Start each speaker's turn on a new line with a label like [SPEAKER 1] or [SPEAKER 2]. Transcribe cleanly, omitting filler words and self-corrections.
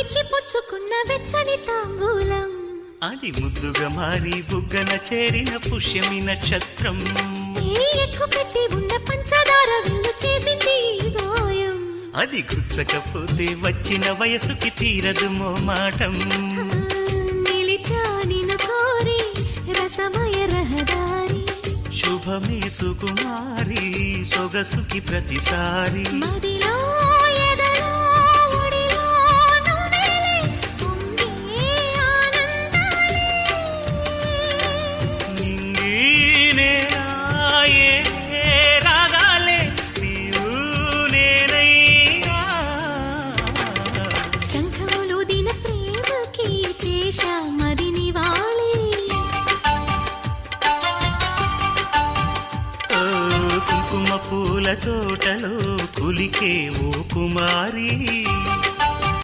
[SPEAKER 1] ఇచ్చి పుచ్చుకున్న వెచ్చని తాంబూలం
[SPEAKER 2] అది ముద్దుగా మారి బుగ్గన చేరిన పుష్యమి నక్షత్రం
[SPEAKER 1] ఎక్కు పెట్టి ఉన్న పంచదార విల్లు చేసింది గాయం
[SPEAKER 2] అది గుచ్చకపోతే వచ్చిన వయసుకి తీరదు మోమాటం
[SPEAKER 1] నిలిచా నిన్ను కోరి రసమయ రహదారి
[SPEAKER 2] శుభమే సుకుమారి సొగసుకి ప్రతిసారి
[SPEAKER 1] మదిలో ఎదలో ఒడిలో నువ్వేలే పొంగే ఆనందాలే
[SPEAKER 2] నింగి నేరాయే రాగాలే నీవు నేనయ్యా
[SPEAKER 1] శంఖములు దిన ప్రేమకి చేశా మదిని వాళి
[SPEAKER 2] కుంకుమ పూల తోటలో కులికే ఓ కుమారి